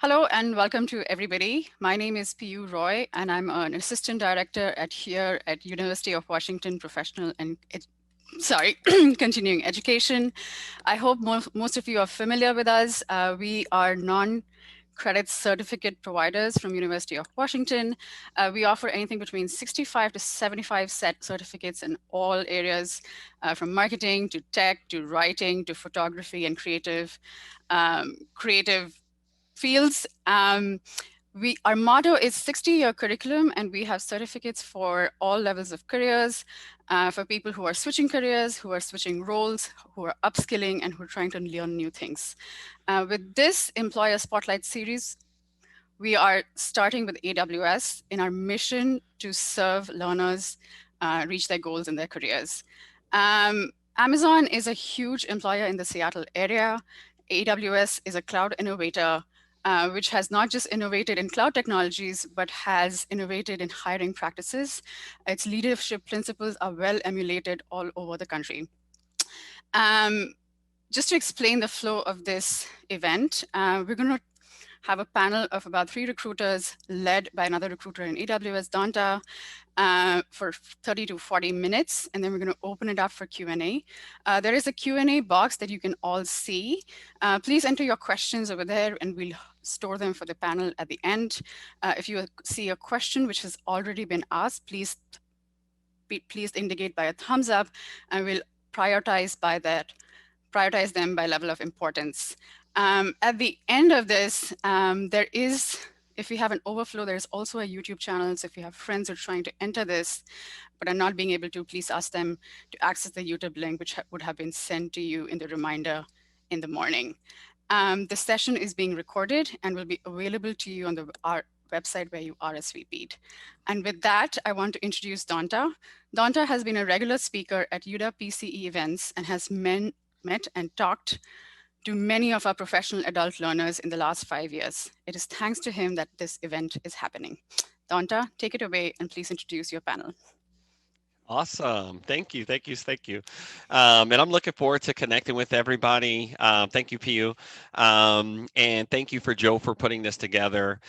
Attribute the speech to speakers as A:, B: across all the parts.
A: Hello and welcome to everybody. My name is Piyu Roy and I'm an assistant director here at University of Washington Professional and continuing education. I hope most of you are familiar with us. We are non-credit certificate providers from University of Washington. We offer anything between 65 to 75 set certificates in all areas, from marketing to tech to writing to photography and creative fields. Our motto is 60-year curriculum, and we have certificates for all levels of careers, for people who are switching careers, who are switching roles, who are upskilling, and who are trying to learn new things. With this Employer Spotlight series, we are starting with AWS in our mission to serve learners reach their goals in their careers. Amazon is a huge employer in the Seattle area. AWS is a cloud innovator which has not just innovated in cloud technologies, but has innovated in hiring practices. Its leadership principles are well emulated all over the country. Just to explain the flow of this event, we're going to have a panel of about 3 recruiters led by another recruiter in AWS, Donta, for 30 to 40 minutes, and then we're going to open it up for Q&A. There is a Q&A box that you can all see. Please enter your questions over there, and we'll store them for the panel at the end. If you see a question which has already been asked, please indicate by a thumbs up, and we'll prioritize them by level of importance. At the end of this, if we have an overflow, there's also a YouTube channel. So if you have friends who are trying to enter this, but are not being able to, please ask them to access the YouTube link, which would have been sent to you in the reminder in the morning. The session is being recorded and will be available to you on our website where you RSVP'd. And with that, I want to introduce Donta. Donta has been a regular speaker at UW PCE events and has met and talked to many of our professional adult learners in the last 5 years. It is thanks to him that this event is happening. Donta, take it away and please introduce your panel.
B: Awesome. Thank you. Thank you. Thank you. And I'm looking forward to connecting with everybody. Thank you, Piyu. And thank you for Joe for putting this together.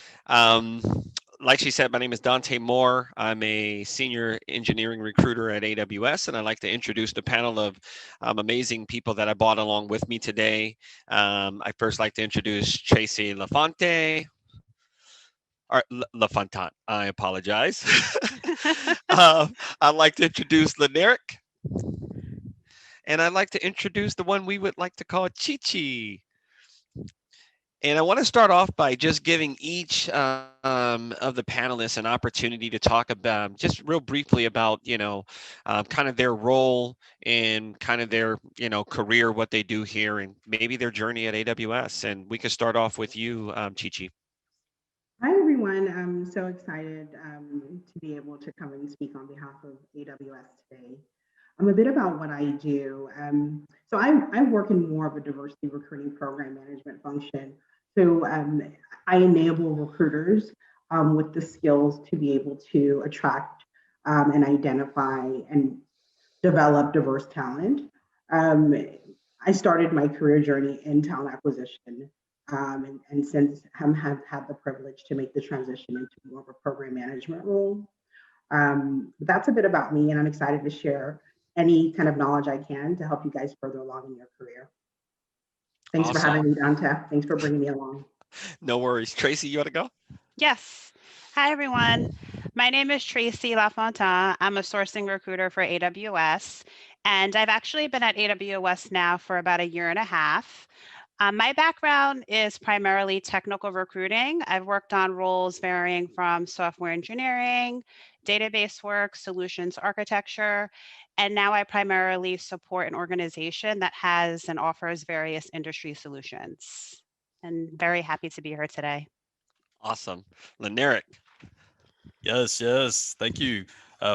B: Like she said, my name is Dante Moore. I'm a senior engineering recruiter at AWS, and I'd like to introduce the panel of amazing people that I brought along with me today. I first like to introduce Tracy LaFonte. Or LaFontant, I apologize. I'd like to introduce Leneric, and I'd like to introduce the one we would like to call Chi Chi. And I want to start off by just giving each of the panelists an opportunity to talk about just real briefly about, kind of their role in kind of their, career, what they do here, and maybe their journey at AWS. And we could start off with you, Chi Chi.
C: Hi, everyone. I'm so excited to be able to come and speak on behalf of AWS today. A bit about what I do. So I work in more of a diversity recruiting program management function. So I enable recruiters with the skills to be able to attract and identify and develop diverse talent. Um, I started my career journey in talent acquisition, and since have had the privilege to make the transition into more of a program management role. But that's a bit about me, and I'm excited to share any kind of knowledge I can to help you guys further along in your career. Thanks for
B: Awesome.
C: having me, Dante. Thanks for bringing me along.
B: No worries. Tracy, you want to go?
D: Yes. Hi, everyone. My name is Tracy LaFontaine. I'm a sourcing recruiter for AWS, and I've actually been at AWS now for about a year and a half. My background is primarily technical recruiting. I've worked on roles varying from software engineering, database work, solutions architecture, and now I primarily support an organization that has and offers various industry solutions. And very happy to be here today.
B: Awesome. Leneric.
E: Yes, yes. Thank you.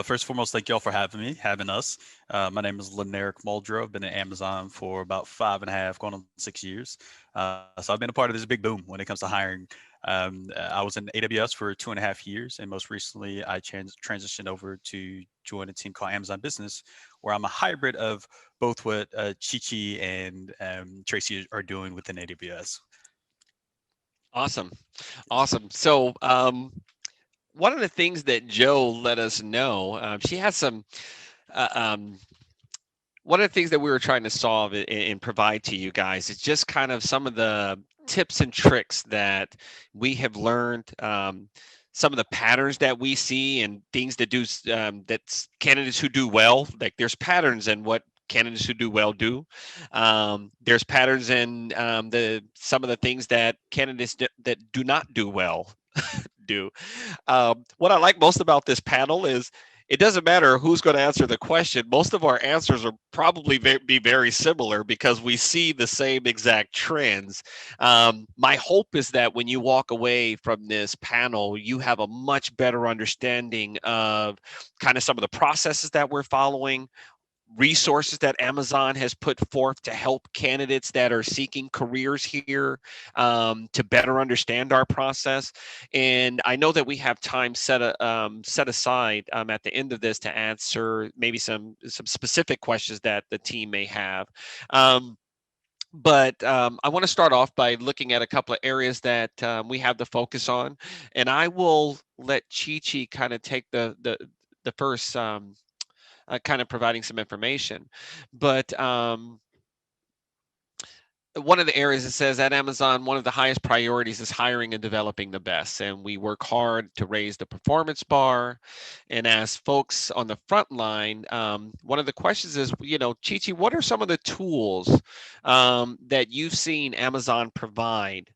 E: First and foremost, thank y'all for having us. My name is Leneric Muldrow. I've been at Amazon for about 5.5, going on 6 years. So I've been a part of this big boom when it comes to hiring. I was in AWS for 2.5 years, and most recently I transitioned over to join a team called Amazon Business, where I'm a hybrid of both what Chi Chi and Tracy are doing within AWS.
B: Awesome. Awesome. So, one of the things that Joe let us know, she has some, uh, um, one of the things that we were trying to solve and provide to you guys is just kind of some of the tips and tricks that we have learned, some of the patterns that we see and things that that's candidates who do well. Like there's patterns in what candidates who do well do. There's patterns in some of the things that candidates that do not do well do. What I like most about this panel is it doesn't matter who's going to answer the question. Most of our answers are probably be very similar because we see the same exact trends. My hope is that when you walk away from this panel, you have a much better understanding of kind of some of the processes that we're following, resources that Amazon has put forth to help candidates that are seeking careers here, to better understand our process. And I know that we have time set aside at the end of this to answer maybe some specific questions that the team may have. But I want to start off by looking at a couple of areas that we have to focus on, and I will let Chi kind of take the first. Kind of providing some information. But one of the areas it says at Amazon, one of the highest priorities is hiring and developing the best. And we work hard to raise the performance bar. And as folks on the front line, one of the questions is, Chi, what are some of the tools that you've seen Amazon provide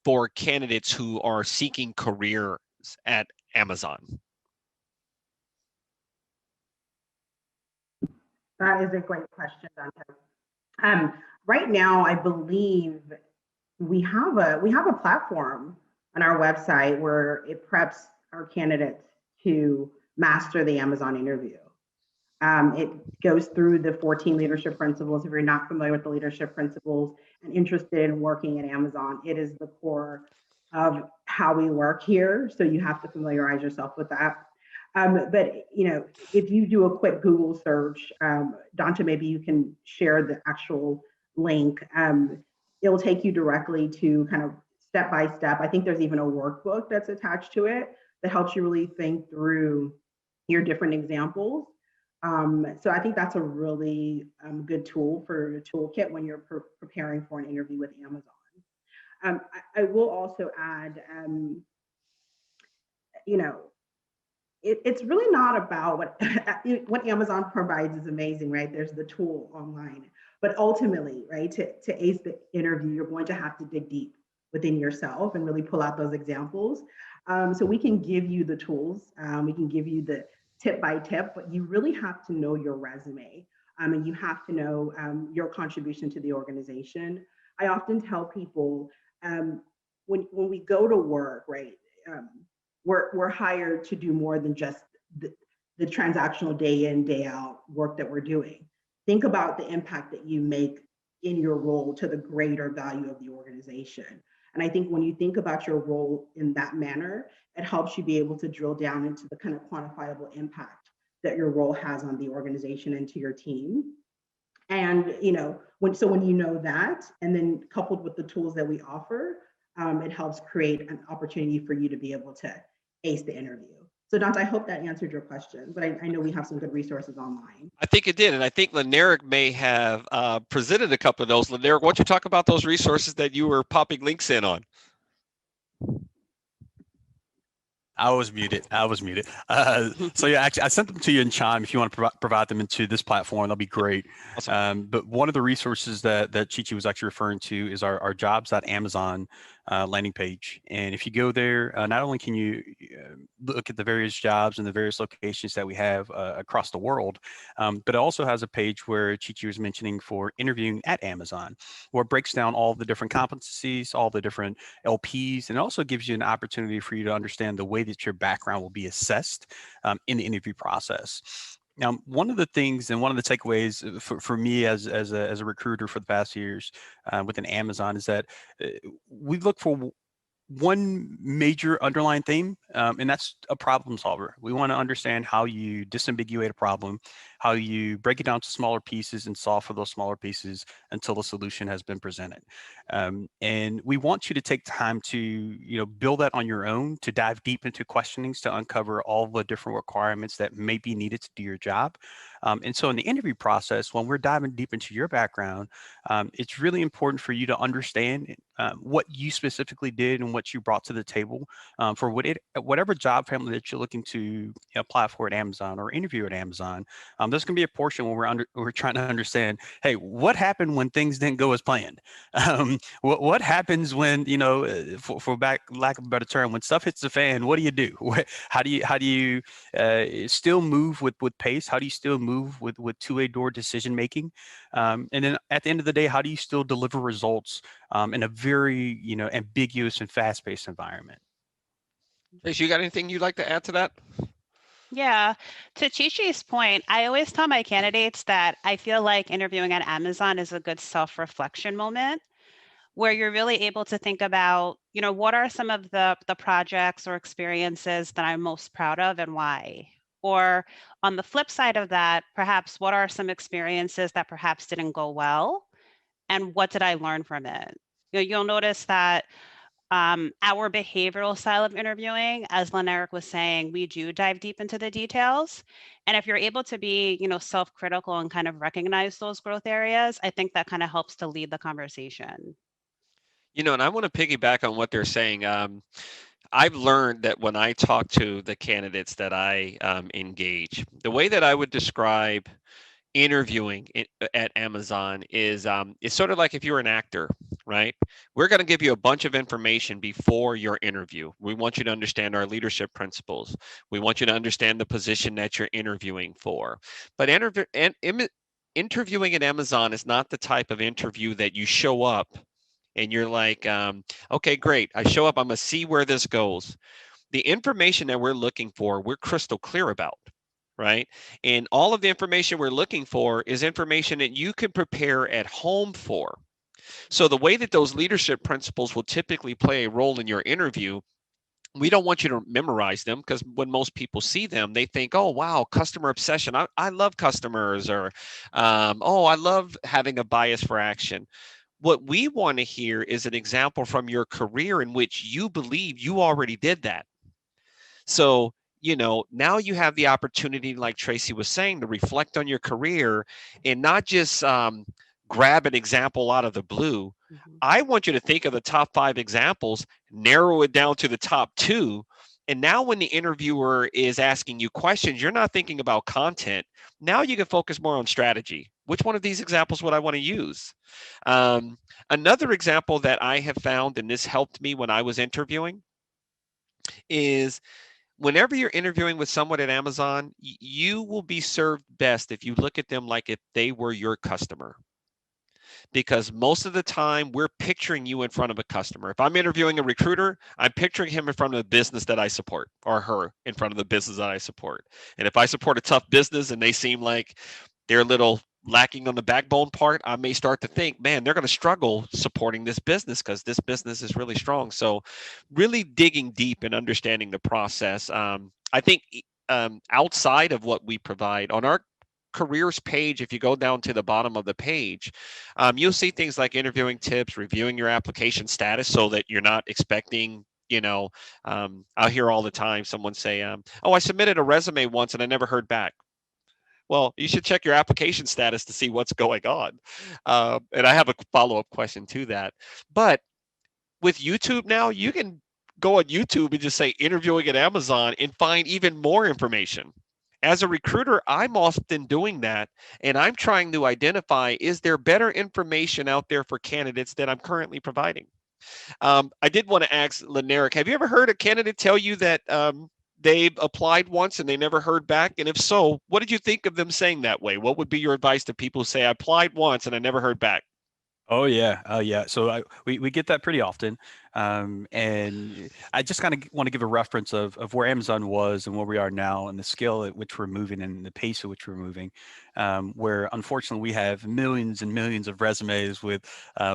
B: for candidates who are seeking careers at Amazon?
C: That is a great question, Dante. Right now, I believe we have a platform on our website where it preps our candidates to master the Amazon interview. It goes through the 14 leadership principles. If you're not familiar with the leadership principles and interested in working at Amazon, it is the core of how we work here. So you have to familiarize yourself with that. But if you do a quick Google search, Dante, maybe you can share the actual link. It'll take you directly to kind of step by step. I think there's even a workbook that's attached to it that helps you really think through your different examples. So I think that's a really good tool for the toolkit when you're preparing for an interview with Amazon. I will also add, it's really not about what Amazon provides is amazing, right? There's the tool online, but ultimately, right, to ace the interview, you're going to have to dig deep within yourself and really pull out those examples. So we can give you the tools, we can give you the tip by tip, but you really have to know your resume, and you have to know your contribution to the organization. I often tell people when we go to work, right? We're hired to do more than just the transactional day in, day out work that we're doing. Think about the impact that you make in your role to the greater value of the organization. And I think when you think about your role in that manner, it helps you be able to drill down into the kind of quantifiable impact that your role has on the organization and to your team. And when you know that, and then coupled with the tools that we offer, it helps create an opportunity for you to be able to ace the interview. So Dante, I hope that answered your question, but I know we have some good resources online.
B: I think it did, and I think Leneric may have presented a couple of those. Leneric, why don't you talk about those resources that you were popping links in on?
E: I was muted. So yeah, actually, I sent them to you in Chime. If you want to provide them into this platform, that'll be great. Awesome. But one of the resources that Chi was actually referring to is our jobs.amazon landing page. And if you go there, not only can you look at the various jobs and the various locations that we have across the world, but it also has a page where Chi was mentioning for interviewing at Amazon, where it breaks down all the different competencies, all the different LPs, and it also gives you an opportunity for you to understand the way that your background will be assessed in the interview process. Now, one of the things and one of the takeaways for me as a recruiter for the past years within Amazon is that we look for one major underlying theme, and that's a problem solver. We want to understand how you disambiguate a problem, how you break it down to smaller pieces and solve for those smaller pieces until the solution has been presented. And we want you to take time to build that on your own, to dive deep into questionings, to uncover all the different requirements that may be needed to do your job. And so in the interview process, when we're diving deep into your background, it's really important for you to understand what you specifically did and what you brought to the table for whatever job family that you're looking to apply for at Amazon or interview at Amazon. There's going to be a portion where we're trying to understand, hey, what happened when things didn't go as planned? What happens when, for lack of a better term, when stuff hits the fan, what do you do? How do you still move with pace? How do you still move with two-way door decision making? And then at the end of the day, how do you still deliver results in a very ambiguous and fast-paced environment?
B: Tracy, you got anything you'd like to add to that?
D: Yeah, to Chi-Chi's point, I always tell my candidates that I feel like interviewing at Amazon is a good self-reflection moment where you're really able to think about, what are some of the projects or experiences that I'm most proud of and why? Or on the flip side of that, perhaps what are some experiences that perhaps didn't go well and what did I learn from it? You'll notice that our behavioral style of interviewing, as Lynn-Eric was saying, we do dive deep into the details. And if you're able to be, self-critical and kind of recognize those growth areas, I think that kind of helps to lead the conversation.
B: And I want to piggyback on what they're saying. I've learned that when I talk to the candidates that I engage, the way that I would describe interviewing at Amazon is it's sort of like if you're an actor, right? We're going to give you a bunch of information before your interview. We want you to understand our leadership principles. We want you to understand the position that you're interviewing for. But interviewing at Amazon is not the type of interview that you show up and you're like, okay, great. I show up. I'm going to see where this goes. The information that we're looking for, we're crystal clear about. Right? And all of the information we're looking for is information that you can prepare at home for. So the way that those leadership principles will typically play a role in your interview, we don't want you to memorize them because when most people see them, they think, oh, wow, customer obsession. I love customers, or, oh, I love having a bias for action. What we want to hear is an example from your career in which you believe you already did that. So now you have the opportunity, like Tracy was saying, to reflect on your career and not just grab an example out of the blue. Mm-hmm. I want you to think of the top 5 examples, narrow it down to the top 2. And now when the interviewer is asking you questions, you're not thinking about content. Now you can focus more on strategy. Which one of these examples would I want to use? Another example that I have found, and this helped me when I was interviewing, is whenever you're interviewing with someone at Amazon, you will be served best if you look at them like if they were your customer. Because most of the time, we're picturing you in front of a customer. If I'm interviewing a recruiter, I'm picturing him in front of the business that I support, or her in front of the business that I support. And if I support a tough business and they seem like they're a little lacking on the backbone part, I may start to think, man, they're going to struggle supporting this business because this business is really strong. So really digging deep and understanding the process. I think outside of what we provide on our careers page, if you go down to the bottom of the page, you'll see things like interviewing tips, reviewing your application status so that you're not expecting, I'll hear all the time someone say, oh, I submitted a resume once and I never heard back. Well, you should check your application status to see what's going on. And I have a follow-up question to that. But with YouTube now, you can go on YouTube and just say interviewing at Amazon and find even more information. As a recruiter, I'm often doing that, and I'm trying to identify, is there better information out there for candidates that I'm currently providing? I did want to ask Lynn-Eric, have you ever heard a candidate tell you that they applied once and they never heard back? And if so, what did you think of them saying that way? What would be your advice to people who say, I applied once and I never heard back?
E: Oh yeah, yeah. So we get that pretty often, and I just kind of want to give a reference of where Amazon was and where we are now, and the scale at which we're moving and the pace at which we're moving. where unfortunately we have millions and millions of resumes with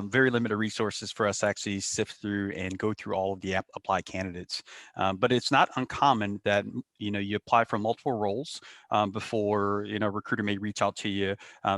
E: very limited resources for us to actually sift through and go through all of the applied candidates. But it's not uncommon that you apply for multiple roles before a recruiter may reach out to you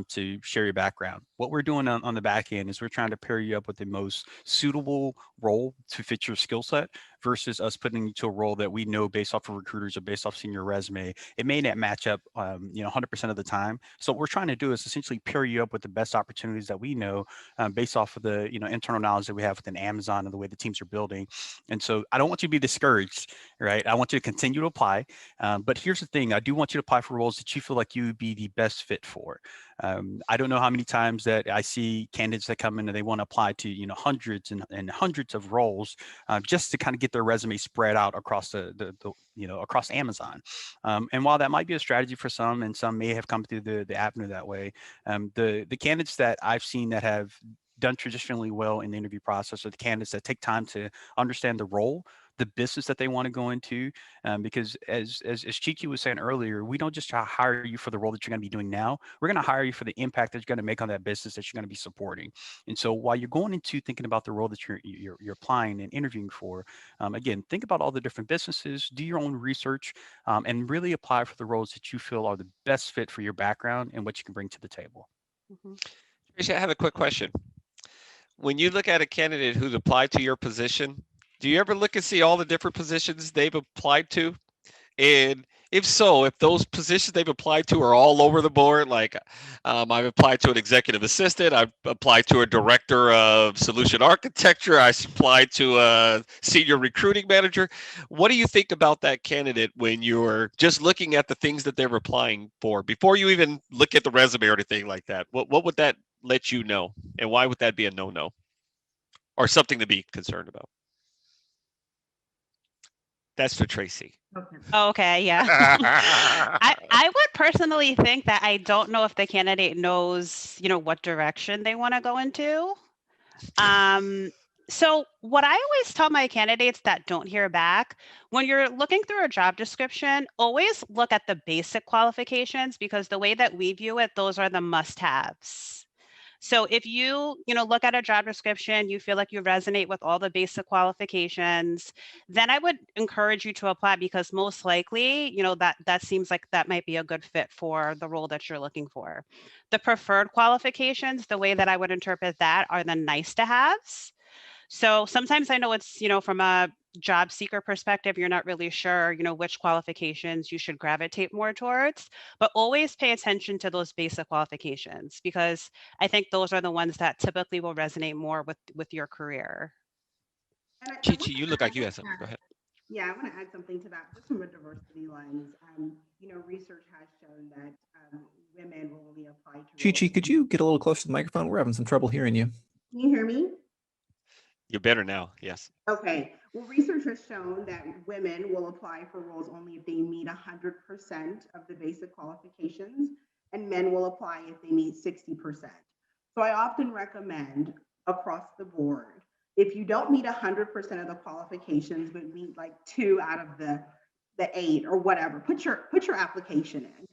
E: to share your background. What we're doing on the back end is we're trying to pair you up with the most suitable role to fit your skill set versus us putting you to a role that we know based off of recruiters or based off seeing your resume, it may not match up 100% of the time. So what we're trying to do is essentially pair you up with the best opportunities that we know based off of the internal knowledge that we have within Amazon and the way the teams are building. And so I don't want you to be discouraged, right? I want you to continue to apply. But here's the thing, I do want you to apply for roles that you feel like you would be the best fit for. I don't know how many times that I see candidates that come in and they want to apply to hundreds and hundreds of roles just to kind of get their resume spread out across across Amazon. And while that might be a strategy for some, and some may have come through the avenue that way, the candidates that I've seen that have done traditionally well in the interview process are the candidates that take time to understand the role, the business that they want to go into, because as Chichi was saying earlier, we don't just try to hire you for the role that you're going to be doing now. We're going to hire you for the impact that you're going to make on that business that you're going to be supporting. And so while you're going into thinking about the role that you're applying and interviewing for, again, think about all the different businesses, do your own research, and really apply for the roles that you feel are the best fit for your background and what you can bring to the table.
B: Tracy, I have a quick question. When you look at a candidate who's applied to your position, do you ever look and see all the different positions they've applied to? And if so, if those positions they've applied to are all over the board, like I've applied to an executive assistant, I've applied to a director of solution architecture, I applied to a senior recruiting manager. What do you think about that candidate when you're just looking at the things that they're applying for before you even look at the resume or anything like that? What would that let you know? And why would that be a no-no or something to be concerned about? That's for Tracy.
D: Okay, yeah. I would personally think that I don't know if the candidate knows, what direction they want to go into. So what I always tell my candidates that don't hear back, when you're looking through a job description, always look at the basic qualifications, because the way that we view it, those are the must-haves. So if you, look at a job description, you feel like you resonate with all the basic qualifications, then I would encourage you to apply, because most likely, that seems like that might be a good fit for the role that you're looking for. The preferred qualifications, the way that I would interpret that, are the nice to haves. So sometimes I know it's, from a job seeker perspective, you're not really sure, which qualifications you should gravitate more towards, but always pay attention to those basic qualifications, because I think those are the ones that typically will resonate more with your career.
B: Chichi, you look like you have something. Go ahead.
C: Yeah, I want to add something to that, just from a diversity lens. Research has shown that women will only apply to.
F: Chichi, could you get a little closer to the microphone? We're having some trouble hearing you.
C: Can you hear me?
B: You're better now, yes.
C: Okay. Well, research has shown that women will apply for roles only if they meet 100% of the basic qualifications, and men will apply if they meet 60%. So I often recommend across the board, if you don't meet 100% of the qualifications, but meet like 2 out of the 8 or whatever, put your application in,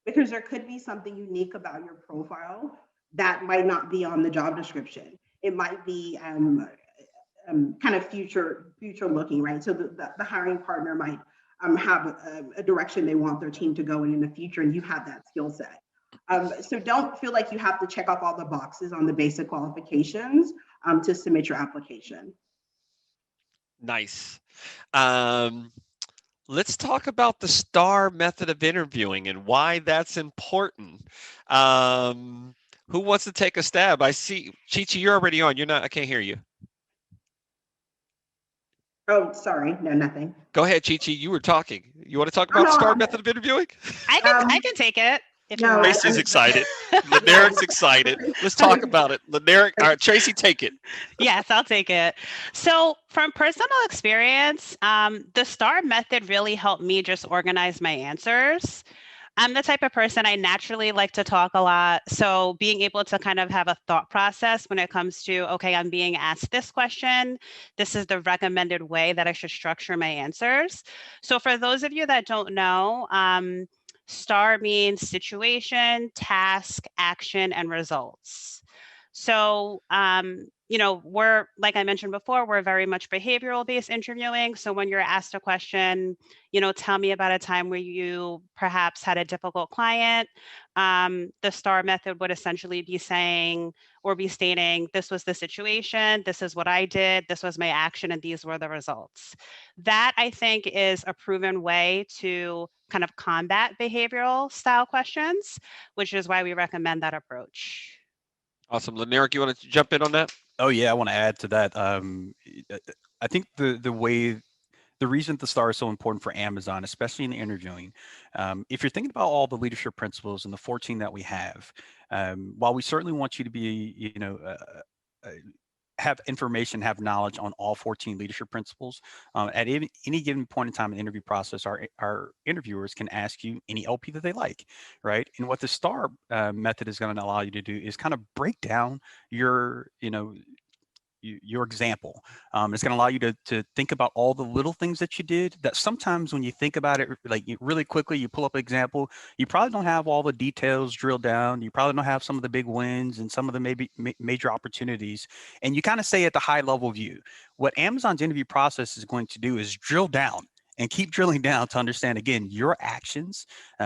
C: because there could be something unique about your profile that might not be on the job description. It might be kind of future looking, right? So the hiring partner might have a direction they want their team to go in the future, and you have that skill set. So don't feel like you have to check off all the boxes on the basic qualifications to submit your application.
B: Nice. Let's talk about the STAR method of interviewing and why that's important. Who wants to take a stab? I see, Chichi, you're already on. I can't hear you.
C: Oh, sorry. No, nothing.
B: Go ahead, Chichi. You were talking. You want to talk about STAR method of interviewing?
D: I can take it.
B: Tracy's excited. Lanaric's excited. Let's talk about it. Lanaric, all right, Tracy, take it.
D: Yes, I'll take it. So from personal experience, the STAR method really helped me just organize my answers. I'm the type of person, I naturally like to talk a lot. So being able to kind of have a thought process when it comes to, okay, I'm being asked this question, this is the recommended way that I should structure my answers. So for those of you that don't know, STAR means situation, task, action, and results. So, you know, we're, like I mentioned before, we're very much behavioral based interviewing. So when you're asked a question, you know, tell me about a time where you perhaps had a difficult client, the STAR method would essentially be saying or be stating, this was the situation, this is what I did, this was my action, and these were the results. That, I think, is a proven way to kind of combat behavioral style questions, which is why we recommend that approach.
B: Awesome. Leneric, you want to jump in on that?
E: Oh yeah, I want to add to that. I think the reason the STAR is so important for Amazon, especially in the interviewing, if you're thinking about all the leadership principles and the 14 that we have, while we certainly want you to be, you know, have information, have knowledge on all 14 leadership principles. At any given point in time in the interview process, our interviewers can ask you any LP that they like, right? And what the STAR method is going to allow you to do is kind of break down your, you know, your example. It's going to allow you to think about all the little things that you did that sometimes when you think about it, like really quickly, you pull up an example, you probably don't have all the details drilled down. You probably don't have some of the big wins and some of the maybe major opportunities. And you kind of say at the high level view. What Amazon's interview process is going to do is drill down and keep drilling down to understand, again, your actions,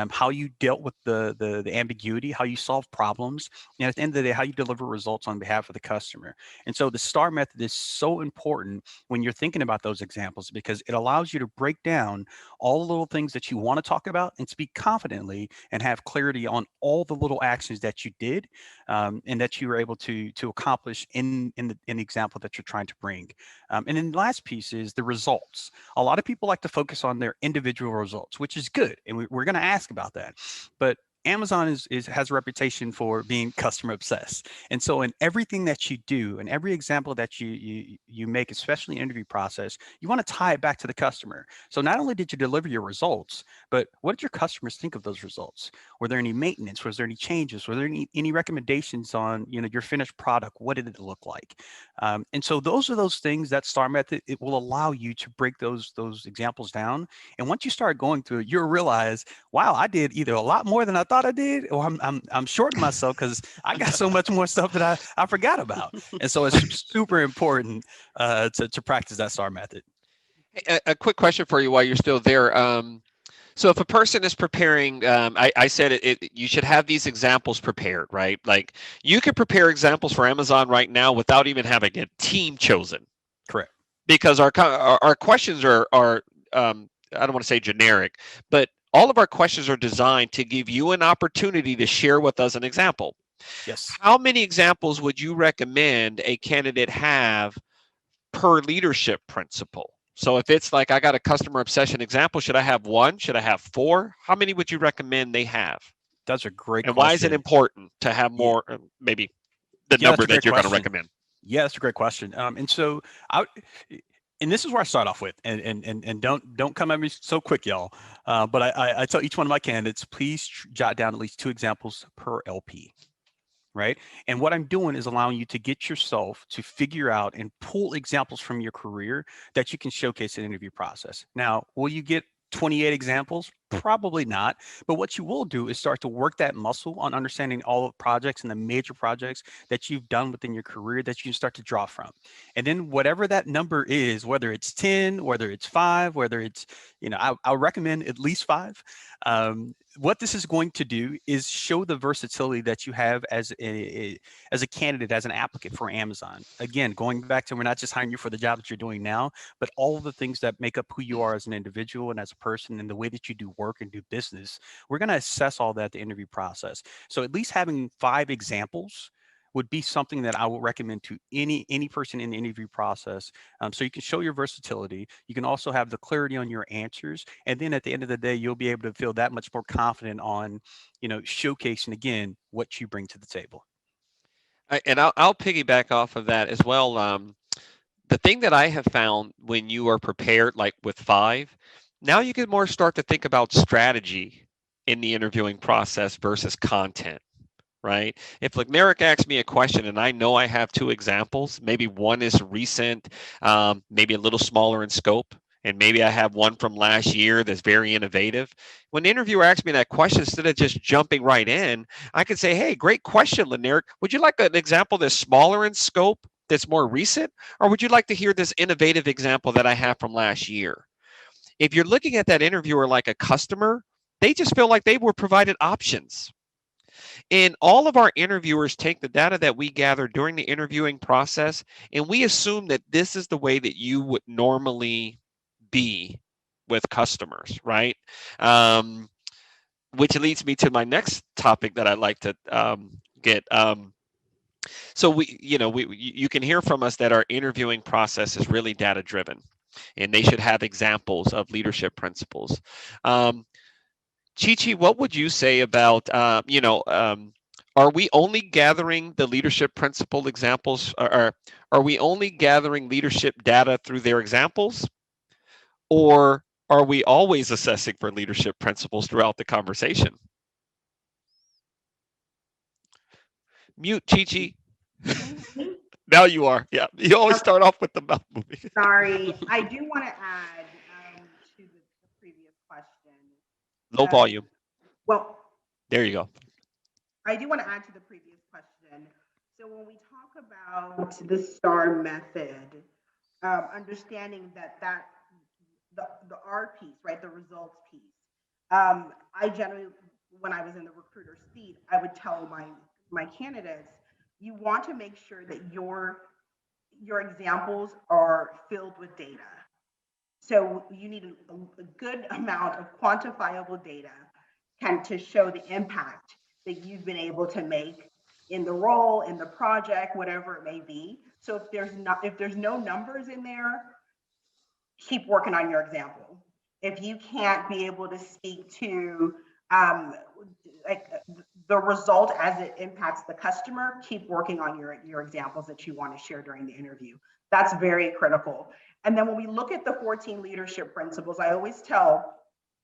E: how you dealt with the ambiguity, how you solve problems, and at the end of the day, how you deliver results on behalf of the customer. And so the STAR method is so important when you're thinking about those examples because it allows you to break down all the little things that you want to talk about and speak confidently and have clarity on all the little actions that you did and that you were able to accomplish in the example that you're trying to bring. And then the last piece is the results. A lot of people like to focus on their individual results, which is good. And we're going to ask about that. But Amazon has a reputation for being customer obsessed. And so in everything that you do and every example that you make, especially in the interview process, you want to tie it back to the customer. So not only did you deliver your results, but what did your customers think of those results? Were there any maintenance? Was there any changes? Were there any recommendations on, you know, your finished product? What did it look like? And so those are those things that STAR method, it will allow you to break those examples down. And once you start going through it, you'll realize, wow, I did either a lot more than I thought I did, or I'm shorting myself because I got so much more stuff that I forgot about. And so it's super important to practice that STAR method.
B: A quick question for you while you're still there. So if a person is preparing, I said you should have these examples prepared, right? Like you could prepare examples for Amazon right now without even having a team chosen.
E: Correct.
B: Because our questions are I don't want to say generic, but all of our questions are designed to give you an opportunity to share with us an example.
E: Yes.
B: How many examples would you recommend a candidate have per leadership principle? So if it's like I got a customer obsession example, should I have one? Should I have four? How many would you recommend they have?
E: That's a great question.
B: And why is it important to have more, maybe the number that you're going to recommend?
E: Yeah, that's a great question. And so and this is where I start off with, and don't come at me so quick, y'all. But I tell each one of my candidates, please jot down at least 2 examples per LP, right? And what I'm doing is allowing you to get yourself to figure out and pull examples from your career that you can showcase in the interview process. Now, will you get 28 examples? Probably not. But what you will do is start to work that muscle on understanding all the projects and the major projects that you've done within your career that you can start to draw from. And then whatever that number is, whether it's 10, whether it's 5, whether it's, you know, I'll recommend at least 5. What this is going to do is show the versatility that you have as a candidate, as an applicant for Amazon. Again, going back to, we're not just hiring you for the job that you're doing now, but all of the things that make up who you are as an individual and as a person and the way that you do work and do business. We're going to assess all that at the interview process. So at least having 5 examples would be something that I will recommend to any person in the interview process. So you can show your versatility. You can also have the clarity on your answers. And then at the end of the day, you'll be able to feel that much more confident on, you know, showcasing again what you bring to the table.
B: And I'll piggyback off of that as well. The thing that I have found when you are prepared, like with 5, now you can more start to think about strategy in the interviewing process versus content. Right? If Leneric asks me a question and I know I have 2 examples, maybe one is recent, maybe a little smaller in scope, and maybe I have one from last year that's very innovative. When the interviewer asks me that question, instead of just jumping right in, I could say, hey, great question, Lyneric. Would you like an example that's smaller in scope, that's more recent? Or would you like to hear this innovative example that I have from last year? If you're looking at that interviewer like a customer, they just feel like they were provided options. And all of our interviewers take the data that we gather during the interviewing process, and we assume that this is the way that you would normally be with customers, right? Which leads me to my next topic that I'd like to get. So you can hear from us that our interviewing process is really data driven, and they should have examples of leadership principles. Chi-Chi, what would you say about, are we only gathering the leadership principle examples, or are we only gathering leadership data through their examples? Or are we always assessing for leadership principles throughout the conversation? Mute, Chi-Chi. Now you are. Yeah, you always start off with the mouth moving.
C: Sorry, I do want to add to the previous question.
B: Low volume.
C: Well,
B: there you go.
C: I do want to add to the previous question. So when we talk about the STAR method, understanding that the R piece, right, the results piece, I generally, when I was in the recruiter seat, I would tell my candidates, you want to make sure that your examples are filled with data. So you need a good amount of quantifiable data to show the impact that you've been able to make in the role, in the project, whatever it may be. So if there's no numbers in there, keep working on your example. If you can't be able to speak to like the result as it impacts the customer, keep working on your examples that you want to share during the interview. That's very critical. And then when we look at the 14 leadership principles, I always tell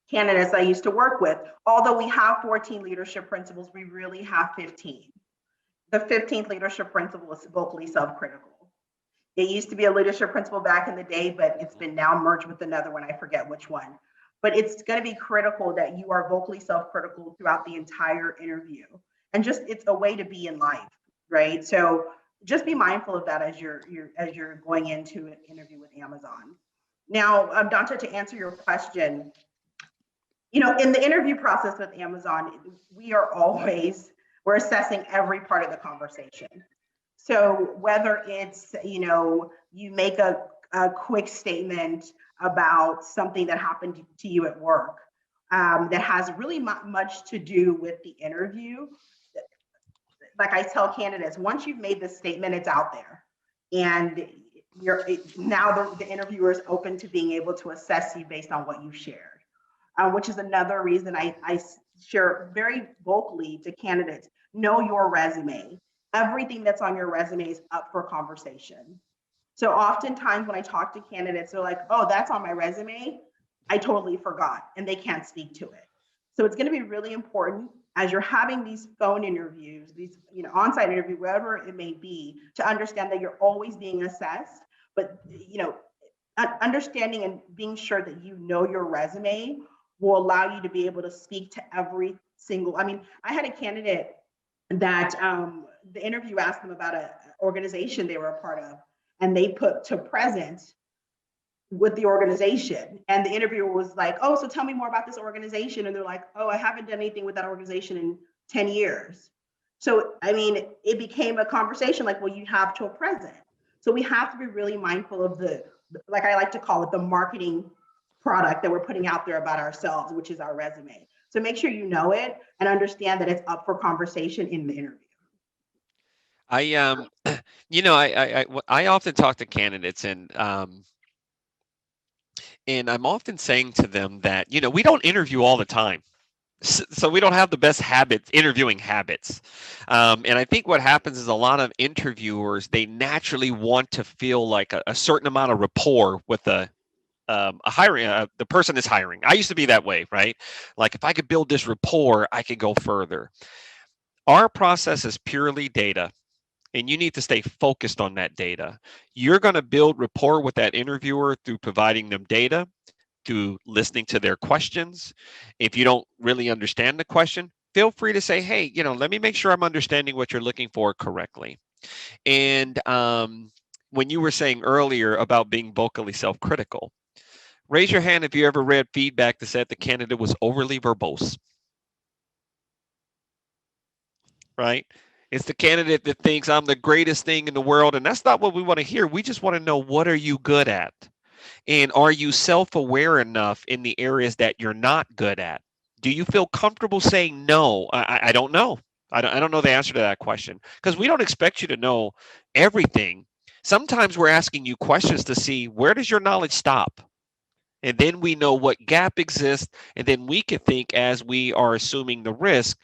C: candidates I used to work with, although we have 14 leadership principles, we really have 15. The 15th leadership principle is vocally self-critical. It used to be a leadership principle back in the day, but it's been now merged with another one. I forget which one. But it's going to be critical that you are vocally self-critical throughout the entire interview. And just, it's a way to be in life, right? So just be mindful of that as you're going into an interview with Amazon. Now, Dante, to answer your question, in the interview process with Amazon, we're assessing every part of the conversation. So whether it's, you make a quick statement about something that happened to you at work that has really much to do with the interview. Like I tell candidates, once you've made this statement, it's out there. And now the interviewer is open to being able to assess you based on what you've shared, which is another reason I share very vocally to candidates, know your resume. Everything that's on your resume is up for conversation. So oftentimes when I talk to candidates, they're like, oh, that's on my resume. I totally forgot, and they can't speak to it. So it's going to be really important as you're having these phone interviews, these on-site interview, whatever it may be, to understand that you're always being assessed, but understanding and being sure that you know your resume will allow you to be able to speak to every single, I had a candidate that the interview asked them about an organization they were a part of, and they put to present with the organization. And the interviewer was like, oh, so tell me more about this organization. And they're like, oh, I haven't done anything with that organization in 10 years. So, it became a conversation like, well, you have to a present. So we have to be really mindful of like I like to call it, the marketing product that we're putting out there about ourselves, which is our resume. So make sure you know it and understand that it's up for conversation in the interview.
B: I often talk to candidates, and I'm often saying to them that, we don't interview all the time. So we don't have the best interviewing habits. And I think what happens is a lot of interviewers, they naturally want to feel like a certain amount of rapport with the person is hiring. I used to be that way, right? Like if I could build this rapport, I could go further. Our process is purely data. and you need to stay focused on that data. You're going to build rapport with that interviewer through providing them data, through listening to their questions. If you don't really understand the question, feel free to say, hey, let me make sure I'm understanding what you're looking for correctly. And when you were saying earlier about being vocally self-critical, raise your hand if you ever read feedback that said the candidate was overly verbose. Right? It's the candidate that thinks I'm the greatest thing in the world, and that's not what we want to hear. We just want to know, what are you good at? And are you self-aware enough in the areas that you're not good at? Do you feel comfortable saying no? I don't know. I don't know the answer to that question, because we don't expect you to know everything. Sometimes we're asking you questions to see, where does your knowledge stop? And then we know what gap exists, and then we can think, as we are assuming the risk,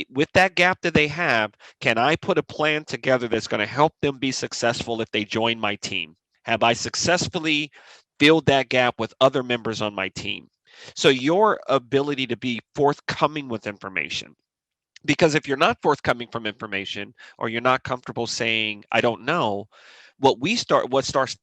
B: with that gap that they have, can I put a plan together that's going to help them be successful if they join my team? Have I successfully filled that gap with other members on my team? So your ability to be forthcoming with information, because if you're not forthcoming from information, or you're not comfortable saying, I don't know, what starts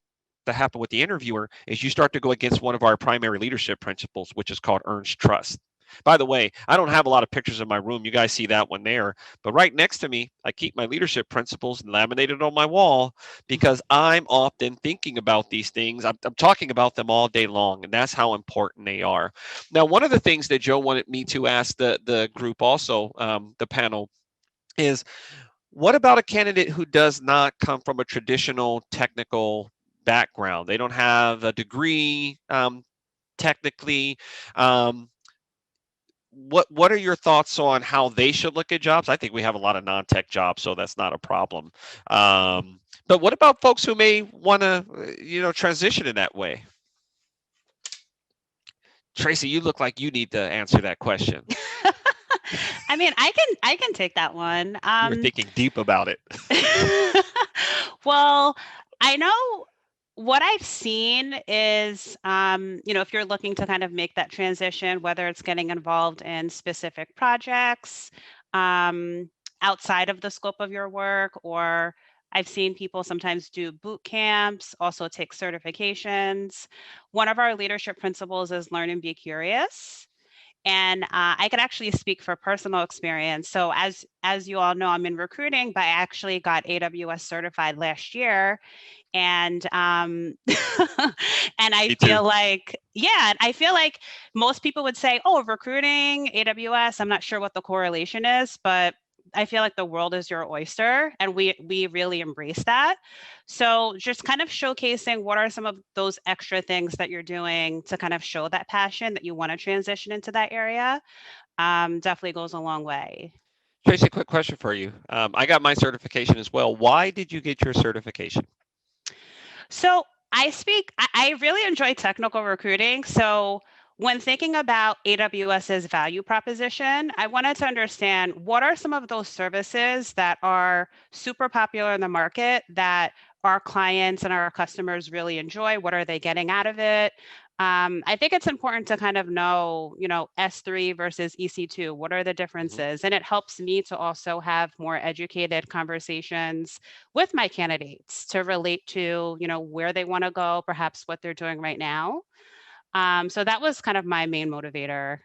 B: to happen with the interviewer is you start to go against one of our primary leadership principles, which is called earns trust. By the way, I don't have a lot of pictures in my room. You guys see that one there. But right next to me, I keep my leadership principles laminated on my wall, because I'm often thinking about these things. I'm talking about them all day long, and that's how important they are. Now, one of the things that Joe wanted me to ask the group also, the panel, is, what about a candidate who does not come from a traditional technical background? They don't have a degree technically. What are your thoughts on how they should look at jobs? I think we have a lot of non-tech jobs, so that's not a problem. But what about folks who may want to, transition in that way? Tracy, you look like you need to answer that question.
D: I mean, I can take that one.
B: You were thinking deep about it.
D: Well, I know what I've seen is, if you're looking to kind of make that transition, whether it's getting involved in specific projects outside of the scope of your work, or I've seen people sometimes do boot camps, also take certifications. One of our leadership principles is learn and be curious. And I could actually speak for personal experience. So as you all know, I'm in recruiting, but I actually got AWS certified last year. And and I feel like, I feel like most people would say, oh, recruiting, AWS, I'm not sure what the correlation is, but I feel like the world is your oyster, and we really embrace that. So just kind of showcasing what are some of those extra things that you're doing to kind of show that passion that you want to transition into that area, definitely goes a long way.
B: Tracy, quick question for you. I got my certification as well. Why did you get your certification?
D: So I really enjoy technical recruiting. So when thinking about AWS's value proposition, I wanted to understand, what are some of those services that are super popular in the market that our clients and our customers really enjoy? What are they getting out of it? I think it's important to kind of know, S3 versus EC2, what are the differences? And it helps me to also have more educated conversations with my candidates to relate to, where they want to go, perhaps what they're doing right now. So that was kind of my main motivator.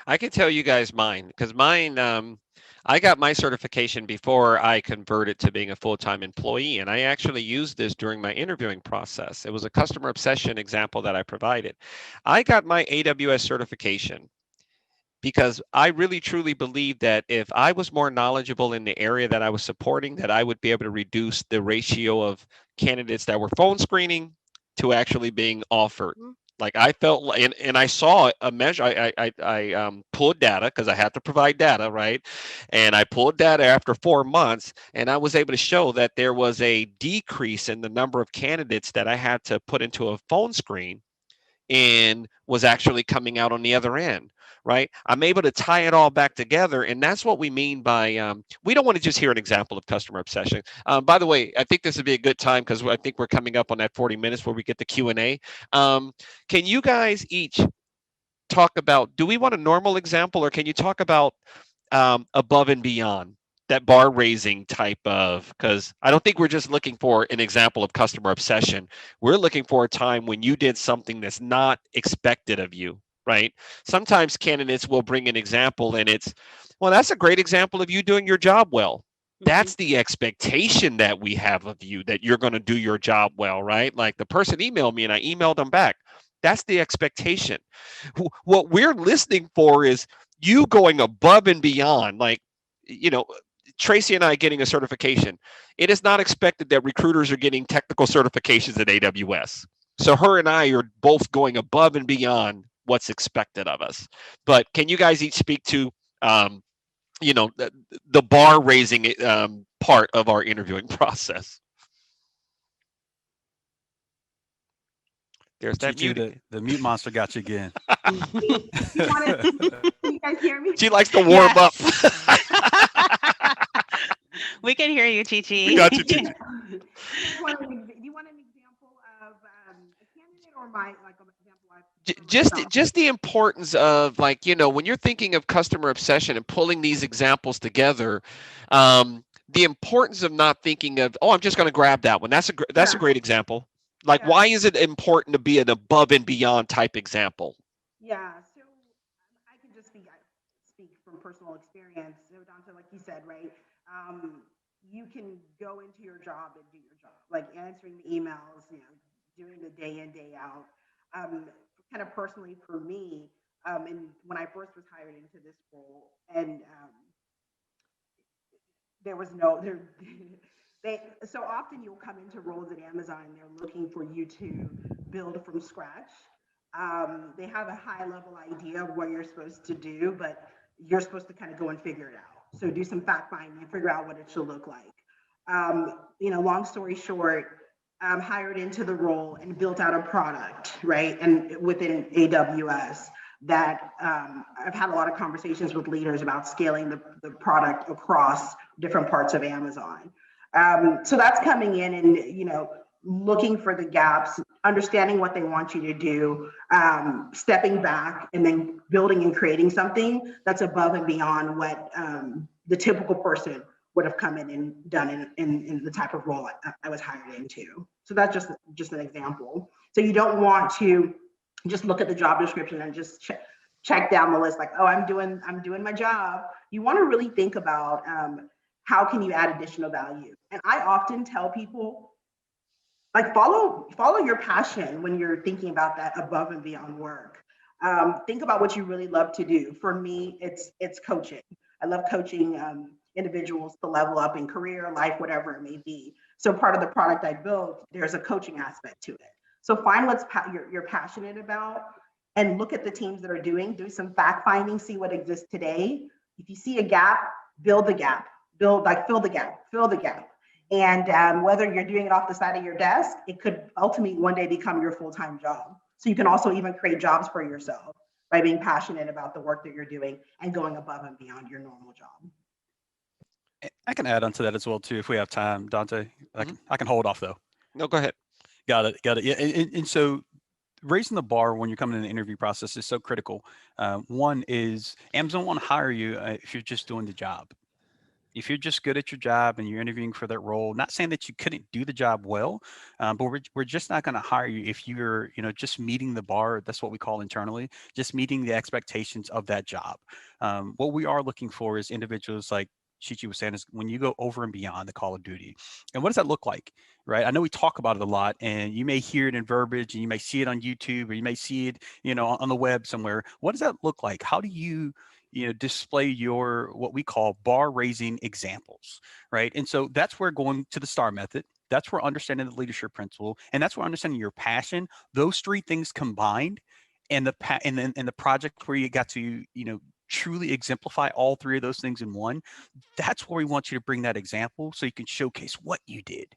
B: I can tell you guys mine, because mine, I got my certification before I converted to being a full-time employee, and I actually used this during my interviewing process. It was a customer obsession example that I provided. I got my AWS certification because I really truly believe that if I was more knowledgeable in the area that I was supporting, that I would be able to reduce the ratio of candidates that were phone screening to actually being offered. Like I felt like, and I saw a measure. I pulled data because I had to provide data, right? And I pulled data after 4 months, and I was able to show that there was a decrease in the number of candidates that I had to put into a phone screen, and was actually coming out on the other end, right? I'm able to tie it all back together, and that's what we mean by we don't want to just hear an example of customer obsession. By the way, I think this would be a good time, because I think we're coming up on that 40 minutes where we get the Q&A. Can you guys each talk about, do we want a normal example, or can you talk about above and beyond? that bar raising type of, because I don't think we're just looking for an example of customer obsession. We're looking for a time when you did something that's not expected of you, right? Sometimes candidates will bring an example and it's, well, that's a great example of you doing your job well. That's the expectation that we have of you, that you're going to do your job well, right? Like the person emailed me and I emailed them back. That's the expectation. What we're listening for is you going above and beyond. Like, you know, Tracy and I getting a certification. It is not expected that recruiters are getting technical certifications at AWS. So her and I are both going above and beyond what's expected of us. But can you guys each speak to, you know, the bar raising part of our interviewing process? There's that mute.
E: The mute monster got you again.
C: Can you guys hear me?
B: She likes to warm up.
D: We can hear you, Chi-Chi.
B: We got you, Chi-Chi.
C: Do you want an example of a candidate or my like an example?
B: Just the importance of, like, you know, when you're thinking of customer obsession and pulling these examples together, the importance of not thinking of, oh, I'm just going to grab that one. That's a great example. Like, why is it important to be an above and beyond type example?
C: Yeah, so I can just speak from personal experience. So Dante, like you said, right? You can go into your job and do your job, like answering the emails, you know, doing the day in, day out. Kind of personally for me, and when I first was hired into this role, and there was no there. So often you'll come into roles at Amazon, and they're looking for you to build from scratch. They have a high level idea of what you're supposed to do, but you're supposed to kind of go and figure it out. So do some fact finding and figure out what it should look like. You know, long story short, hired into the role and built out a product, right? And within AWS that I've had a lot of conversations with leaders about scaling the product across different parts of Amazon. So that's coming in and, you know, looking for the gaps, understanding what they want you to do, stepping back and then building and creating something that's above and beyond what the typical person would have come in and done in the type of role I was hired into. So that's just an example. So you don't want to just look at the job description and just check down the list like, oh, I'm doing my job. You want to really think about how can you add additional value? And I often tell people, like, follow your passion when you're thinking about that above and beyond work. Think about what you really love to do. For me, it's coaching. I love coaching individuals to level up in career, life, whatever it may be. So part of the product I built, there's a coaching aspect to it. So find what's you're passionate about and look at the teams that are do some fact finding, see what exists today. If you see a gap, build the gap. Fill the gap. And whether you're doing it off the side of your desk, it could ultimately one day become your full-time job. So you can also even create jobs for yourself by being passionate about the work that you're doing and going above and beyond your normal job.
E: I can add on to that as well, too, if we have time, Dante. I can hold off, though.
B: No, go ahead.
E: Got it. Yeah, and so raising the bar when you're coming in the interview process is so critical. One is Amazon won't hire you if you're just doing the job. If you're just good at your job and you're interviewing for that role, not saying that you couldn't do the job well, but we're just not going to hire you if you're, you know, just meeting the bar. That's what we call internally, just meeting the expectations of that job. What we are looking for is individuals like Chi-Chi was saying, is when you go over and beyond the call of duty. And what does that look like, right? I know we talk about it a lot, and you may hear it in verbiage, and you may see it on YouTube, or you may see it, you know, on the web somewhere. What does that look like? How do you display your what we call bar raising examples, right? And so that's where going to the STAR method. That's where understanding the leadership principle, and that's where understanding your passion. Those three things combined, and the project where you got to truly exemplify all three of those things in one. That's where we want you to bring that example so you can showcase what you did.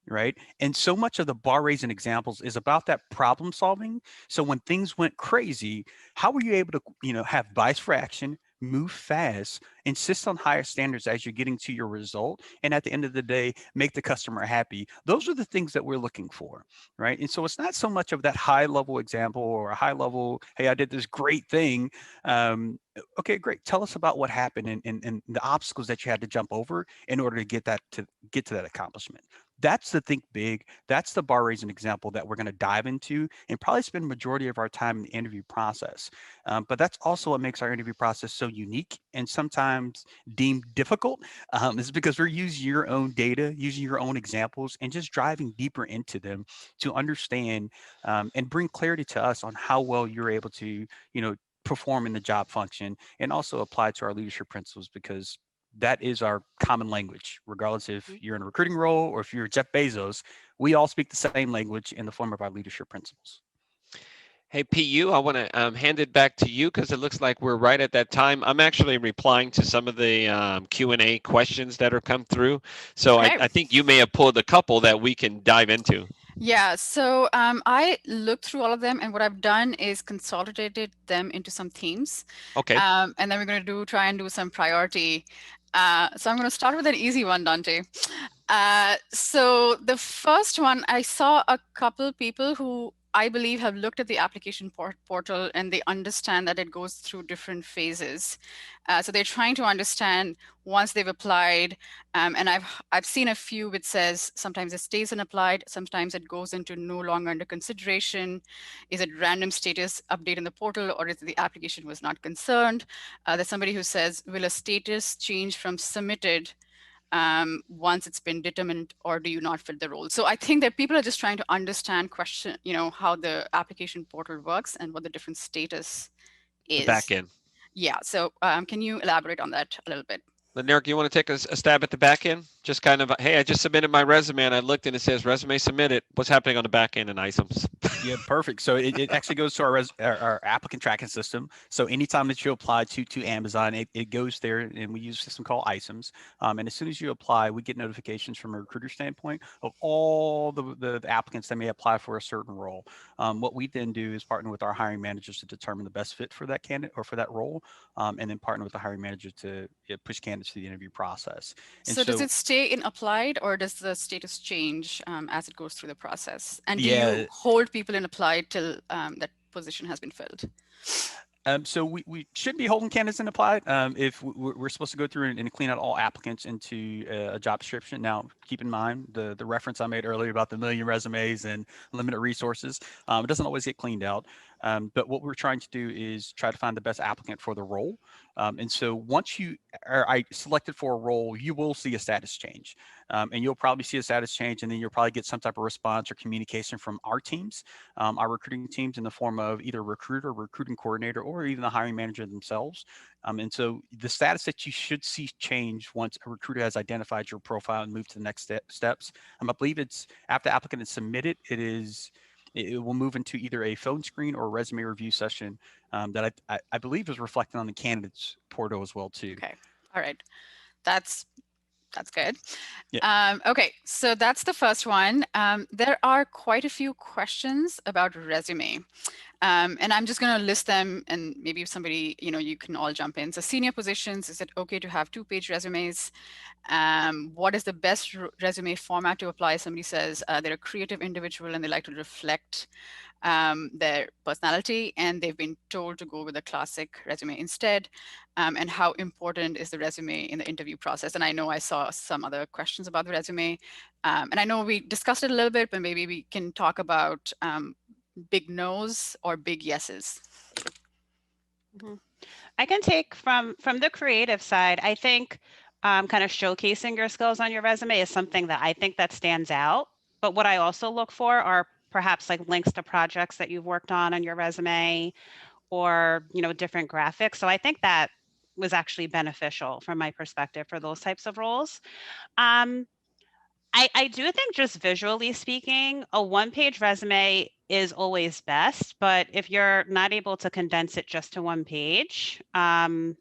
E: Right. And so much of the bar raising examples is about that problem solving. So when things went crazy, how were you able to, have bias for action, move fast, insist on higher standards as you're getting to your result, and at the end of the day, make the customer happy. Those are the things that we're looking for, right? And so it's not so much of that high level example or a high level, hey, I did this great thing. Okay, great. Tell us about what happened and the obstacles that you had to jump over in order to get to that accomplishment. That's the think big. That's the bar raising example that we're going to dive into and probably spend majority of our time in the interview process. But that's also what makes our interview process so unique and sometimes deemed difficult. Is because we're using your own data, using your own examples, and just driving deeper into them to understand and bring clarity to us on how well you're able to, perform in the job function and also apply to our leadership principles, because that is our common language, regardless if you're in a recruiting role or if you're Jeff Bezos. We all speak the same language in the form of our leadership principles.
B: Hey, PU, I want to hand it back to you because it looks like we're right at that time. I'm actually replying to some of the Q&A questions that are come through. So
A: Okay.
B: I think you may have pulled a couple that we can dive into.
A: Yeah, so I looked through all of them, and what I've done is consolidated them into some themes.
B: Okay.
A: And then we're going to try and do some priority. So I'm going to start with an easy one, Dante. So the first one, I saw a couple people who I believe have looked at the application portal and they understand that it goes through different phases. So they're trying to understand once they've applied, and I've seen a few which says sometimes it stays unapplied, sometimes it goes into no longer under consideration. Is it random status update in the portal, or is it the application was not concerned? There's somebody who says, will a status change from submitted once it's been determined, or do you not fill the role? So I think that people are just trying to understand how the application portal works and what the different status is.
B: The back end.
A: Yeah, so can you elaborate on that a little bit?
B: Lyneric, you want to take a stab at the back end? Just kind of, hey, I just submitted my resume and I looked and it says resume submitted. What's happening on the back end in ISEMS?
E: Yeah, perfect. So it actually goes to our applicant tracking system. So anytime that you apply to Amazon, it goes there, and we use a system called ISEMS. And as soon as you apply, we get notifications from a recruiter standpoint of all the applicants that may apply for a certain role. What we then do is partner with our hiring managers to determine the best fit for that candidate or for that role, and then partner with the hiring manager to push candidates through the interview process. And
A: so does it stay in applied, or does the status change as it goes through the process? And do you hold people in applied till that position has been filled?
E: So we should be holding candidates in applied if we're supposed to go through and clean out all applicants into a job description. Now, keep in mind the reference I made earlier about the million resumes and limited resources. It doesn't always get cleaned out. But what we're trying to do is try to find the best applicant for the role. And so once you are selected for a role, you will see a status change. And you'll probably see a status change, and then you'll probably get some type of response or communication from our teams, our recruiting teams, in the form of either recruiter, recruiting coordinator, or even the hiring manager themselves. And so the status that you should see change once a recruiter has identified your profile and moved to the next steps. I believe it's after the applicant is submitted, it will move into either a phone screen or a resume review session that I believe is reflected on the candidates portal as well too.
A: Okay, all right, that's good.
E: Yeah.
A: Okay, so that's the first one. There are quite a few questions about resume. And I'm just going to list them, and maybe if somebody, you can all jump in. So senior positions, is it okay to have 2-page resumes? What is the best resume format to apply? Somebody says they're a creative individual and they like to reflect their personality, and they've been told to go with a classic resume instead. And how important is the resume in the interview process? And I know I saw some other questions about the resume. And I know we discussed it a little bit, but maybe we can talk about big no's or big yeses.
D: Mm-hmm. I can take from the creative side. I think kind of showcasing your skills on your resume is something that I think that stands out. But what I also look for are perhaps like links to projects that you've worked on your resume, or different graphics. So I think that was actually beneficial from my perspective for those types of roles. I do think, just visually speaking, a 1-page resume is always best, but if you're not able to condense it just to 1 page, 2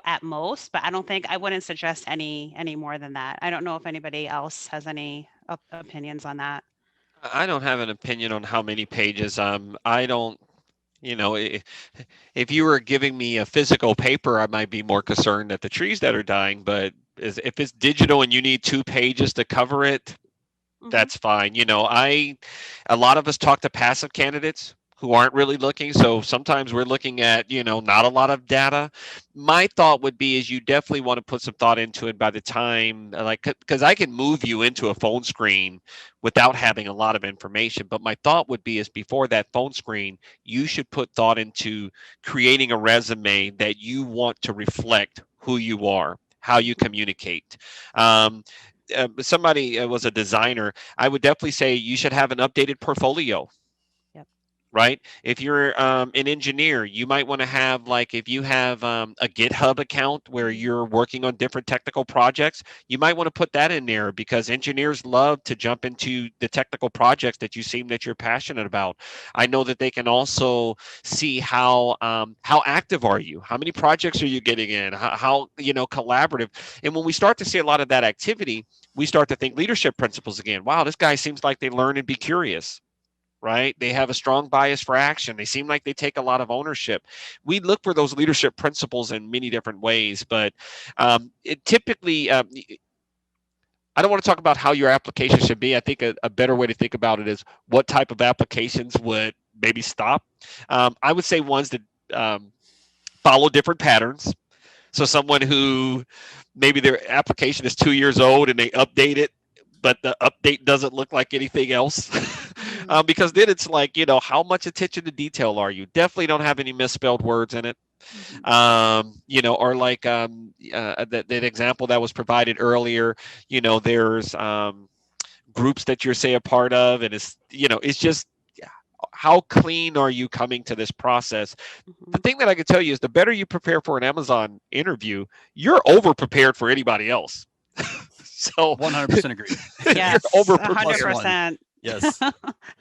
D: at most, but I wouldn't suggest any more than that. I don't know if anybody else has any opinions on that.
B: I don't have an opinion on how many pages. I don't You know, if you were giving me a physical paper, I might be more concerned at the trees that are dying. But if it's digital and you need 2 pages to cover it, that's fine. You know, a lot of us talk to passive candidates who aren't really looking. So sometimes we're looking at, not a lot of data. My thought would be is you definitely want to put some thought into it by the time, like, because I can move you into a phone screen without having a lot of information. But my thought would be is before that phone screen, you should put thought into creating a resume that you want to reflect who you are, how you communicate. Somebody was a designer. I would definitely say you should have an updated portfolio. Right? If you're an engineer, you might want to have, like, if you have a GitHub account where you're working on different technical projects, you might want to put that in there, because engineers love to jump into the technical projects that you seem that you're passionate about. I know that they can also see how active are you, how many projects are you getting in, how collaborative. And when we start to see a lot of that activity, we start to think leadership principles again. Wow, this guy seems like they learn and be curious. Right? They have a strong bias for action. They seem like they take a lot of ownership. We look for those leadership principles in many different ways, but it typically, I don't want to talk about how your application should be. I think a better way to think about it is what type of applications would maybe stop. I would say ones that follow different patterns. So someone who maybe their application is 2 years old and they update it, but the update doesn't look like anything else. Because then it's like, how much attention to detail are you? Definitely don't have any misspelled words in it. Or like that example that was provided earlier, there's groups that you're, say, a part of, and it's just, how clean are you coming to this process? The thing that I can tell you is the better you prepare for an Amazon interview, you're over prepared for anybody else. So
E: 100% agree.
D: Yes,
B: you're over
D: 100%.
E: Yes.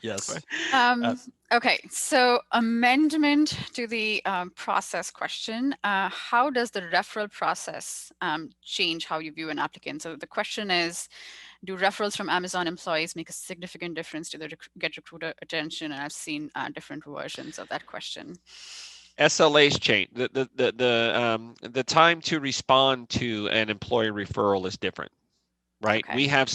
E: Yes.
A: Okay, so amendment to the process question. How does the referral process change how you view an applicant? So the question is, do referrals from Amazon employees make a significant difference to the Get Recruiter attention? And I've seen different versions of that question.
B: SLA's change. The time to respond to an employee referral is different. Right.
A: Okay.
B: We have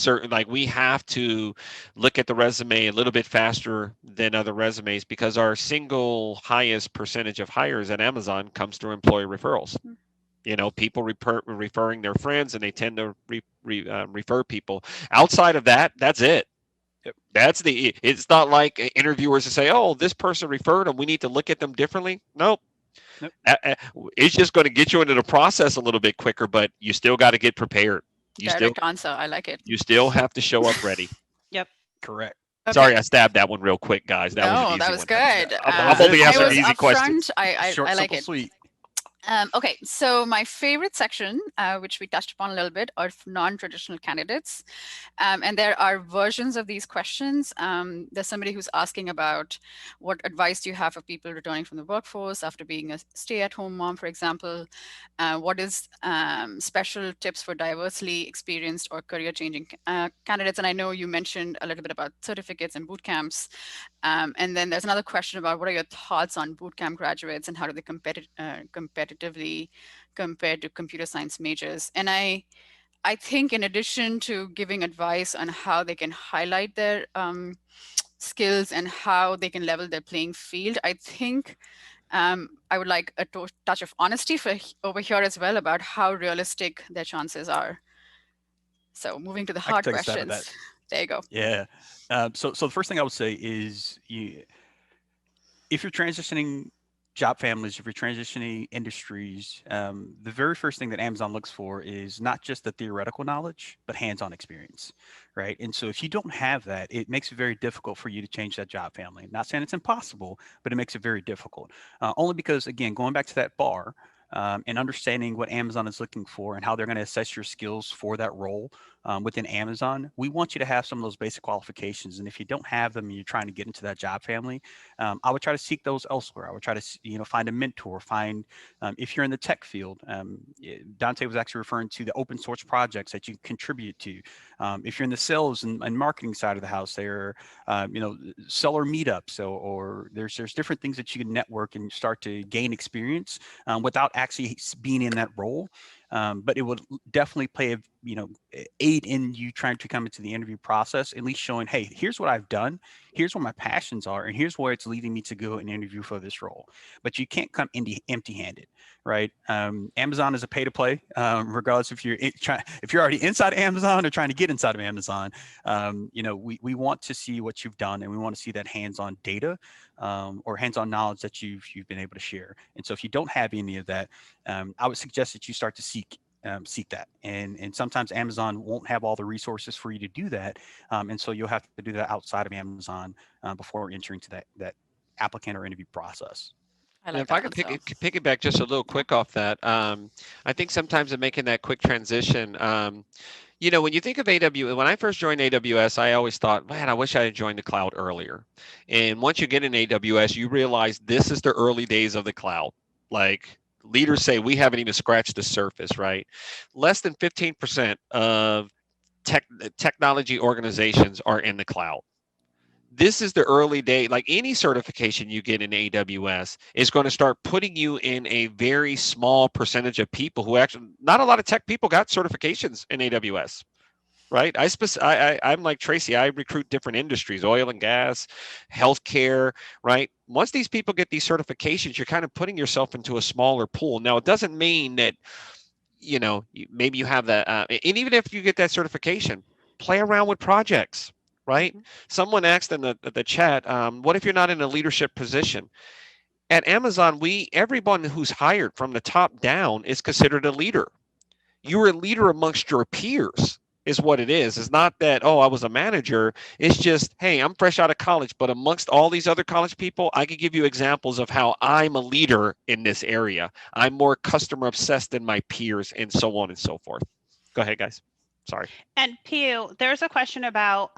B: we have to look at the resume a little bit faster than other resumes, because our single highest percentage of hires at Amazon comes through employee referrals. People referring their friends, and they tend to refer people. Outside of that, that's it.
E: Yep.
B: It's not like interviewers to say, oh, this person referred them, we need to look at them differently. Nope. It's just going to get you into the process a little bit quicker, but you still got to get prepared.
A: Direct answer. I like it.
B: You still have to show up ready.
D: Yep.
E: Correct.
A: Okay.
B: Sorry, I stabbed that one real quick, guys. That was
A: good.
B: I'm only answering easy questions.
A: I
E: Short,
A: like
E: simple,
A: it.
E: sweet.
A: Okay, so my favorite section, which we touched upon a little bit, are non-traditional candidates. And there are versions of these questions. There's somebody who's asking about what advice do you have for people returning from the workforce after being a stay-at-home mom, for example? What is special tips for diversely experienced or career-changing candidates? And I know you mentioned a little bit about certificates and boot camps. And then there's another question about what are your thoughts on bootcamp graduates and how do they competitively compared to computer science majors? And I think in addition to giving advice on how they can highlight their skills and how they can level their playing field, I think I would like a touch of honesty over here as well about how realistic their chances are. So moving to the hard questions. There you go.
E: Yeah. So the first thing I would say is, if you're transitioning job families, if you're transitioning industries, the very first thing that Amazon looks for is not just the theoretical knowledge, but hands-on experience, right? And so if you don't have that, it makes it very difficult for you to change that job family. Not saying it's impossible, but it makes it very difficult. Only because, again, going back to that bar, and understanding what Amazon is looking for and how they're going to assess your skills for that role, within Amazon, we want you to have some of those basic qualifications. And if you don't have them and you're trying to get into that job family, I would try to seek those elsewhere. I would try to, find a mentor, if you're in the tech field, Dante was actually referring to the open source projects that you contribute to. If you're in the sales and marketing side of the house, there are, seller meetups, or there's different things that you can network and start to gain experience without actually being in that role. But it would definitely play aid in you trying to come into the interview process, at least showing, hey, here's what I've done, here's where my passions are, and here's where it's leading me to go and interview for this role. But you can't come empty-handed, right? Amazon is a pay-to-play, regardless if you're already inside Amazon or trying to get inside of Amazon. We want to see what you've done, and we want to see that hands-on data or hands-on knowledge that you've been able to share. And so if you don't have any of that, I would suggest that you start to seek that. And sometimes Amazon won't have all the resources for you to do that. And so you'll have to do that outside of Amazon before entering to that applicant or interview process.
A: I
B: And
A: like
B: if I
A: that
B: could
A: answer.
B: piggyback just a little quick off that, I think sometimes in making that quick transition, when you think of AWS, when I first joined AWS, I always thought, man, I wish I had joined the cloud earlier. And once you get in AWS, you realize this is the early days of the cloud. Like leaders say, we haven't even scratched the surface, right? Less than 15% of technology organizations are in the cloud. This is the early day. Like any certification you get in AWS is going to start putting you in a very small percentage of people who actually, not a lot of tech people got certifications in AWS, right? I'm like Tracy, I recruit different industries, oil and gas, healthcare, right? Once these people get these certifications, you're kind of putting yourself into a smaller pool. Now, it doesn't mean that, maybe you have that, and even if you get that certification, play around with projects. Right? Someone asked in the chat, what if you're not in a leadership position? At Amazon, everyone who's hired from the top down is considered a leader. You're a leader amongst your peers, is what it is. It's not that, oh, I was a manager. It's just, hey, I'm fresh out of college, but amongst all these other college people, I could give you examples of how I'm a leader in this area. I'm more customer obsessed than my peers, and so on and so forth. Go ahead, guys. Sorry.
D: And Piyu, there's a question about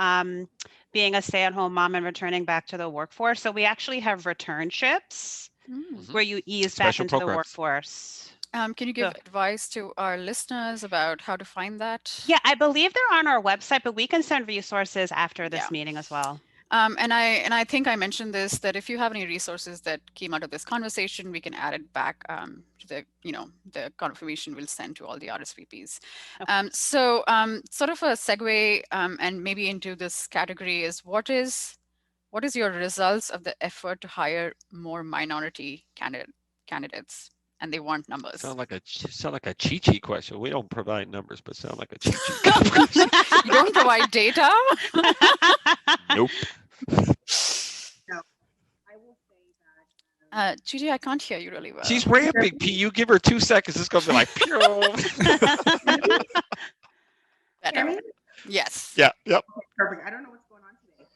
D: being a stay-at-home mom and returning back to the workforce. So we actually have returnships where you ease back into the workforce.
A: Can you give advice to our listeners about how to find that?
D: Yeah, I believe they're on our website, but we can send resources after this meeting as well.
A: And I think I mentioned this, that if you have any resources that came out of this conversation, we can add it back to the confirmation we'll send to all the RSVPs.
D: Okay.
A: So sort of a segue and maybe into this category is what is your results of the effort to hire more minority candidates? And they want numbers.
B: Sound like a cheat question. We don't provide numbers, but sound like a cheat question.
A: You don't provide data?
B: Nope.
C: No, I will say that.
A: Gigi, I can't hear you really well.
B: She's ramping, P. You give her 2 seconds. It's going to be like,
A: Better. Yes.
B: Yeah. Yep.
C: Okay, perfect. I don't know what's going on today.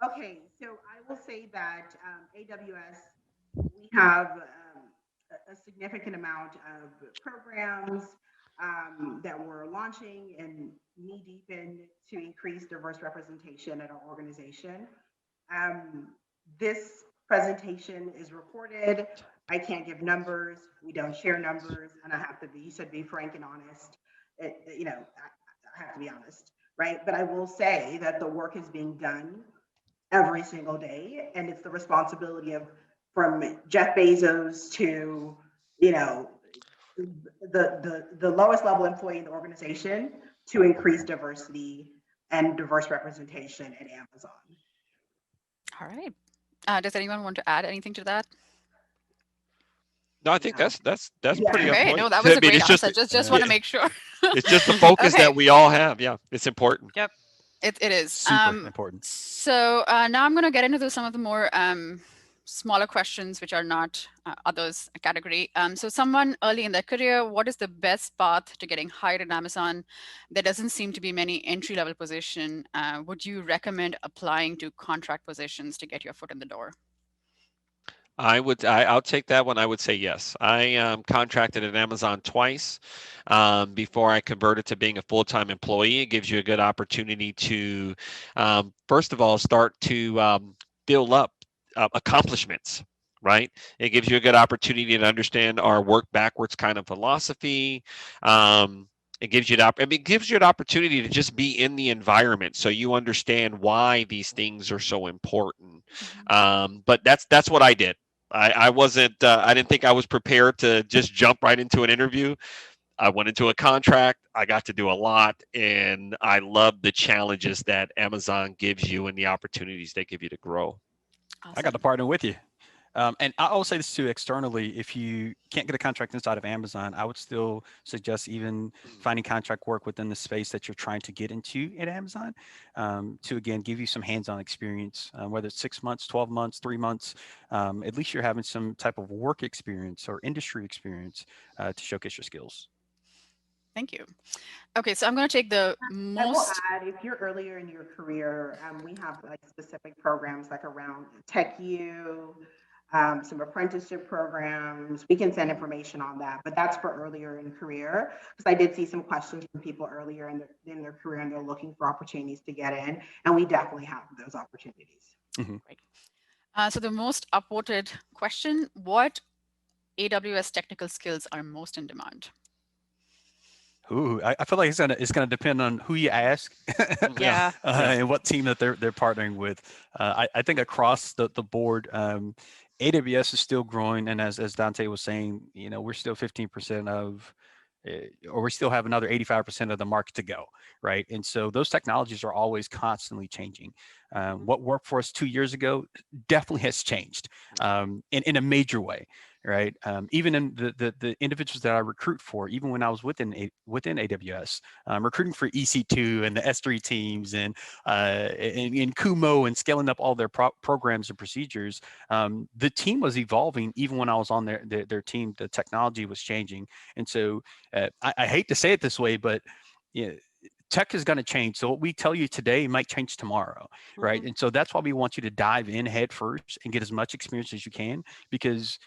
C: Okay, so I will say that AWS, we have a significant amount of programs that we're launching and knee deep in to increase diverse representation at our organization. This presentation is recorded. I can't give numbers. We don't share numbers, and I have to be frank and honest. I have to be honest, right? But I will say that the work is being done every single day, and it's the responsibility of from Jeff Bezos to the lowest level employee in the organization to increase diversity and diverse representation at Amazon.
A: All right. Does anyone want to add anything to that?
B: No, I think that's pretty on
A: Okay,
B: point.
A: no, that was a great answer. Just want to make sure.
B: It's just the focus that we all have. Yeah, it's important.
D: Yep.
A: It is.
E: Super important.
A: So now I'm going to get into some of the more smaller questions, which are not others category. So someone early in their career, what is the best path to getting hired at Amazon? There doesn't seem to be many entry-level position. Would you recommend applying to contract positions to get your foot in the door?
B: I'll take that one. I would say yes. I contracted at Amazon twice before I converted to being a full-time employee. It gives you a good opportunity to, first of all, start to build up accomplishments, right? It gives you a good opportunity to understand our work backwards kind of philosophy. It gives you it gives you an opportunity to just be in the environment, so you understand why these things are so important. But that's what I did. I wasn't. I didn't think I was prepared to just jump right into an interview. I went into a contract. I got to do a lot, and I love the challenges that Amazon gives you and the opportunities they give you to grow.
E: I got to partner with you. And I always say this too externally, if you can't get a contract inside of Amazon, I would still suggest even finding contract work within the space that you're trying to get into at Amazon to, again, give you some hands-on experience, whether it's 6 months, 12 months, 3 months, at least you're having some type of work experience or industry experience to showcase your skills.
A: Thank you. Okay, so I'm going to take the
C: I will
A: most.
C: add, if you're earlier in your career, we have like specific programs like around TechU, some apprenticeship programs. We can send information on that, but that's for earlier in career. Because I did see some questions from people earlier in their career, and they're looking for opportunities to get in, and we definitely have those opportunities.
A: So the most upvoted question: what AWS technical skills are most in demand?
E: Ooh, I feel like it's gonna depend on who you ask,
D: Yeah.
E: and what team that they're partnering with. I think across the board, AWS is still growing, and as Dante was saying, we're still 15% of, or we still have another 85% of the market to go, right? And so those technologies are always constantly changing. What worked for us 2 years ago definitely has changed in a major way. Right. Even in the individuals that I recruit for, even when I was within AWS, recruiting for EC2 and the S3 teams and in Kumo and scaling up all their programs and procedures, the team was evolving. Even when I was on their team, the technology was changing. And so I hate to say it this way, but tech is going to change. So what we tell you today might change tomorrow, right? And so that's why we want you to dive in head first and get as much experience as you can, because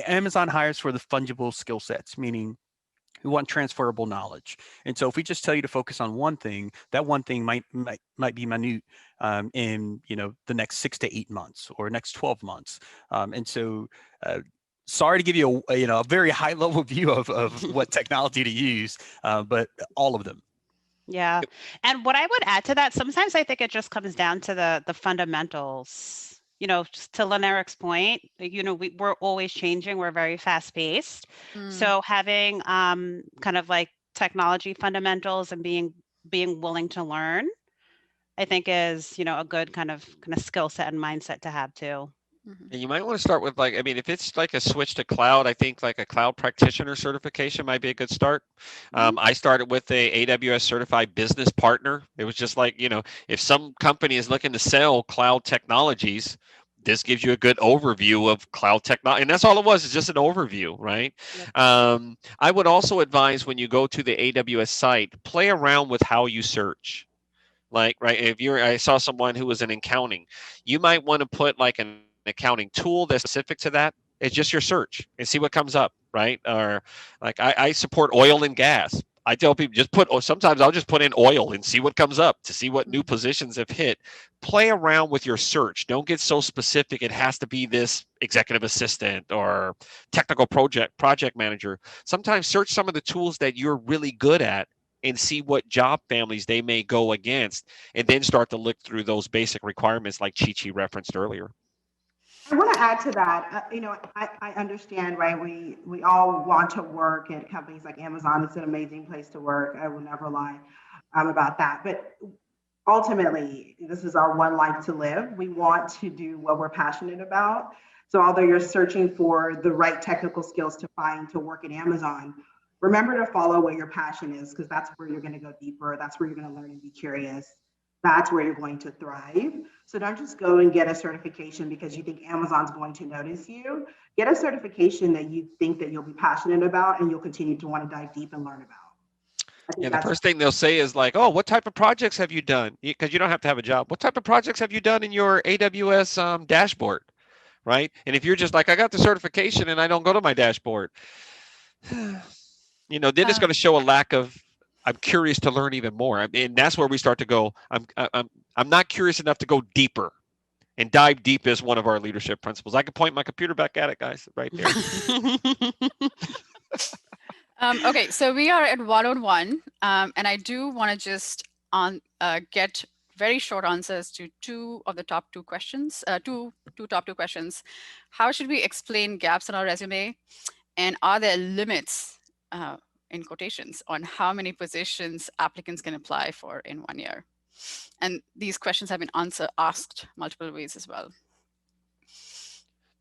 E: Amazon hires for the fungible skill sets, meaning we want transferable knowledge. And so if we just tell you to focus on one thing, that one thing might be minute in the next 6 to 8 months or next 12 months. And so sorry to give you a very high level view of what technology to use, but all of them.
D: Yeah. And what I would add to that, sometimes I think it just comes down to the fundamentals. Just to Lineric's point, we're always changing. We're very fast paced. So having kind of like technology fundamentals and being willing to learn, I think is, a good kind of skill set and mindset to have too.
B: And you might want to start with if it's like a switch to cloud, I think like a cloud practitioner certification might be a good start. I started with a AWS certified business partner. It was just like, if some company is looking to sell cloud technologies, this gives you a good overview of cloud technology. And that's all it was, is just an overview, right? Yep. I would also advise when you go to the AWS site, play around with how you search. Like, right, I saw someone who was in accounting, you might want to put like an accounting tool that's specific to that. It's just your search and see what comes up, right? Or like I support oil and gas. I tell people sometimes I'll just put in oil and see what comes up to see what new positions have hit. Play around with your search. Don't get so specific. It has to be this executive assistant or technical project manager. Sometimes search some of the tools that you're really good at and see what job families they may go against, and then start to look through those basic requirements like Chi referenced earlier.
C: I want to add to that. I understand, right? We all want to work at companies like Amazon. It's an amazing place to work. I will never lie about that. But ultimately, this is our one life to live. We want to do what we're passionate about. So although you're searching for the right technical skills to work at Amazon, remember to follow what your passion is, because that's where you're going to go deeper. That's where you're going to learn and be curious. That's where you're going to thrive. So don't just go and get a certification because you think Amazon's going to notice you. Get a certification that you think that you'll be passionate about and you'll continue to want to dive deep and learn about. I think
B: Yeah, the
C: that's
B: first thing they'll say is like, "Oh, what type of projects have you done?" Because you don't have to have a job. What type of projects have you done in your AWS dashboard, right? And if you're just like, "I got the certification and I don't go to my dashboard," then it's going to show a lack of. I'm curious to learn even more. I mean, that's where we start to go. I'm not curious enough to go deeper, and dive deep is one of our leadership principles. I can point my computer back at it, guys, right there.
A: Okay, so we are at 101, and I do want to just get very short answers to two top two questions. How should we explain gaps in our resume, and are there limits, in quotations, on how many positions applicants can apply for in 1 year? And these questions have been asked multiple ways as well.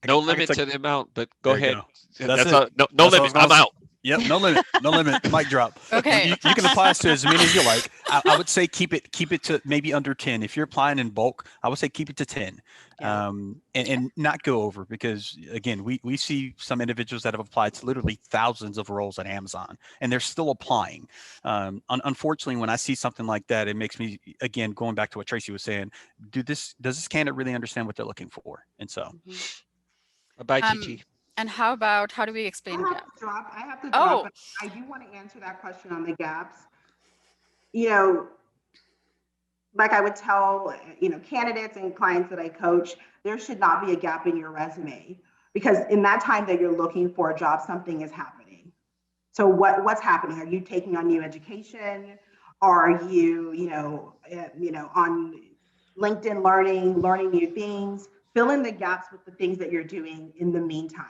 B: No limit to the amount, but go ahead.
E: That's it.
B: No
E: That's
B: limit. I'm out.
E: Yep, no limit, no limit. Mic drop.
A: Okay.
G: You can apply to as many as you like. I would say keep it to maybe under 10. If you're applying in bulk, I would say keep it to 10,
A: Yeah.
G: and not go over, because again, we see some individuals that have applied to literally thousands of roles at Amazon, and they're still applying. Unfortunately, when I see something like that, it makes me, again, going back to what Tracy was saying, does this candidate really understand what they're looking for? And so.
B: Bye, Chi-Chi.
A: And how do we explain gaps?
C: I have to drop,
A: Oh.
C: but I do want to answer that question on the gaps. Like I would tell, candidates and clients that I coach, there should not be a gap in your resume, because in that time that you're looking for a job, something is happening. So what's happening? Are you taking on new education? Are you, on LinkedIn learning new things? Fill in the gaps with the things that you're doing in the meantime.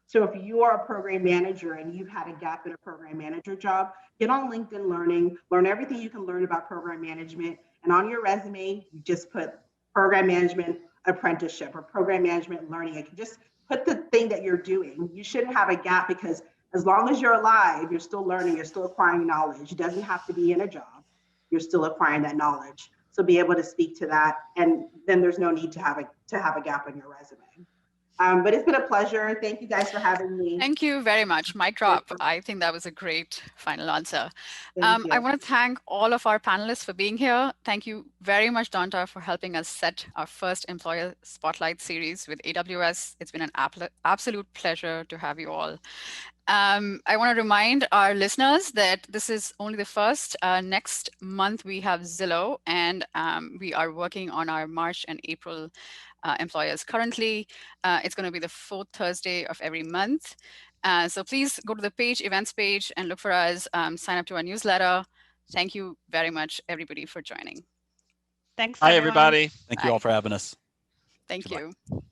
C: So if you are a program manager and you've had a gap in a program manager job, get on LinkedIn learn everything you can learn about program management. And on your resume, you just put program management apprenticeship or program management learning. You can just put the thing that you're doing. You shouldn't have a gap, because as long as you're alive, you're still learning, you're still acquiring knowledge. It doesn't have to be in a job. You're still acquiring that knowledge. So be able to speak to that. And then there's no need to have a gap in your resume. But it's been a pleasure. Thank you guys for having me.
A: Thank you very much. Mic drop. I think that was a great final answer. I want to thank all of our panelists for being here. Thank you very much, Donta, for helping us set our first Employer Spotlight series with AWS. It's been an absolute pleasure to have you all. I want to remind our listeners that this is only the first. Next month, we have Zillow, and we are working on our March and April employers. Currently, it's going to be the 4th Thursday of every month. So please go to the events page, and look for us, sign up to our newsletter. Thank you very much, everybody, for joining.
D: Thanks,
B: Hi,
D: everyone.
B: everybody.
E: Thank you all for having us.
A: Thank
E: Goodbye.
A: you.